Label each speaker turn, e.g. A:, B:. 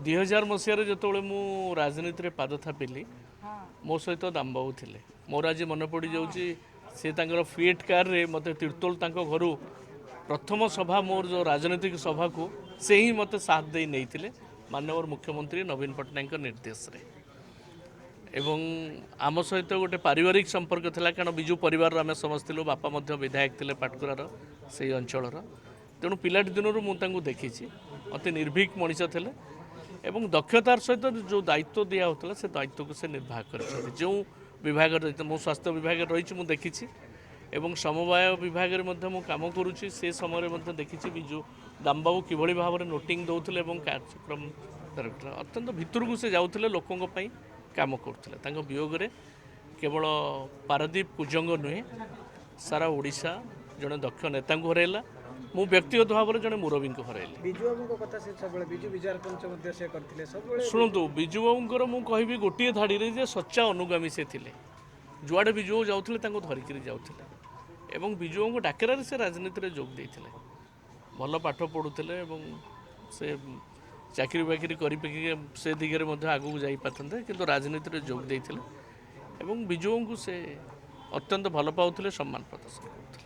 A: 2000 ମସିହାରେ ଯେତେବେଳେ ମୁଁ ରାଜନୀତିରେ ପାଦ ଥାପିଲି ମୋ ସହିତ ଦାମବାବୁ ଥିଲେ। ମୋର ଆଜି ମନେ ପଡ଼ିଯାଉଛି ସେ ତାଙ୍କର ଫିଏଟ୍ କାର୍ରେ ମୋତେ ତିର୍ତ୍ତୋଲ ତାଙ୍କ ଘରୁ ପ୍ରଥମ ସଭା ମୋର ଯେଉଁ ରାଜନୈତିକ ସଭାକୁ ସେ ହିଁ ମୋତେ ସାଥ ଦେଇ ନେଇଥିଲେ ମାନ୍ୟବର ମୁଖ୍ୟମନ୍ତ୍ରୀ ନବୀନ ପଟ୍ଟନାୟକଙ୍କ ନିର୍ଦ୍ଦେଶରେ। ଏବଂ ଆମ ସହିତ ଗୋଟେ ପାରିବାରିକ ସମ୍ପର୍କ ଥିଲା କାରଣ ବିଜୁ ପରିବାରର ଆମେ ସମସ୍ତେ ଥିଲୁ। ବାପା ମଧ୍ୟ ବିଧାୟକ ଥିଲେ ପାଟକୁରାର ସେଇ ଅଞ୍ଚଳର। ତେଣୁ ପିଲାଟି ଦିନରୁ ମୁଁ ତାଙ୍କୁ ଦେଖିଛି ଅତି ନିର୍ଭୀକ ମଣିଷ ଥିଲେ ଏବଂ ଦକ୍ଷତାର ସହିତ ଯେଉଁ ଦାୟିତ୍ୱ ଦିଆହେଉଥିଲା ସେ ଦାୟିତ୍ୱକୁ ସେ ନିର୍ବାହ କରିଛନ୍ତି। ଯେଉଁ ବିଭାଗରେ ମୁଁ ସ୍ୱାସ୍ଥ୍ୟ ବିଭାଗରେ ରହିଛି ମୁଁ ଦେଖିଛି ଏବଂ ସମବାୟ ବିଭାଗରେ ମଧ୍ୟ ମୁଁ କାମ କରୁଛି। ସେ ସମୟରେ ମଧ୍ୟ ଦେଖିଛି ବିଜୁ ଦାମବାବୁ କିଭଳି ଭାବରେ ନୋଟିଂ ଦେଉଥିଲେ ଏବଂ କାର୍ଯ୍ୟକ୍ରମ କରୁଥିଲେ। ଅତ୍ୟନ୍ତ ଭିତରକୁ ସେ ଯାଉଥିଲେ, ଲୋକଙ୍କ ପାଇଁ କାମ କରୁଥିଲେ। ତାଙ୍କ ବିୟୋଗରେ କେବଳ ପାରାଦୀପ କୁଜଙ୍ଗ ନୁହେଁ ସାରା ଓଡ଼ିଶା ଜଣେ ଦକ୍ଷ ନେତାଙ୍କୁ ହରାଇଲା। ମୁଁ ବ୍ୟକ୍ତିଗତ ଭାବରେ ଜଣେ ମୁରବୀଙ୍କୁ ହରାଇଲି।
B: ବିଜୁବାବୁଙ୍କ କଥା ସେ ସବୁବେଳେ ବିଜୁ ବିଚାର ପଞ୍ଚ ମଧ୍ୟ ସେ କରିଥିଲେ ସବୁବେଳେ।
A: ଶୁଣନ୍ତୁ, ବିଜୁବାବୁଙ୍କର ମୁଁ କହିବି ଗୋଟିଏ ଧାଡ଼ିରେ ଯେ ସଚ୍ଚା ଅନୁଗାମୀ ସେ ଥିଲେ। ଯୁଆଡ଼େ ବିଜୁବାବୁ ଯାଉଥିଲେ ତାଙ୍କୁ ଧରିକିରି ଯାଉଥିଲେ ଏବଂ ବିଜୁବାବୁଙ୍କ ଡାକରାରେ ସେ ରାଜନୀତିରେ ଯୋଗ ଦେଇଥିଲେ। ଭଲ ପାଠ ପଢ଼ୁଥିଲେ ଏବଂ ସେ ଚାକିରି ବାକିରି କରିପାରିକି ସେ ଦିଗରେ ମଧ୍ୟ ଆଗକୁ ଯାଇପାରିଥାନ୍ତେ, କିନ୍ତୁ ରାଜନୀତିରେ ଯୋଗ ଦେଇଥିଲେ ଏବଂ ବିଜୁବାବୁଙ୍କୁ ସେ ଅତ୍ୟନ୍ତ ଭଲ ପାଉଥିଲେ, ସମ୍ମାନ ପ୍ରଦର୍ଶନ କରୁଥିଲେ।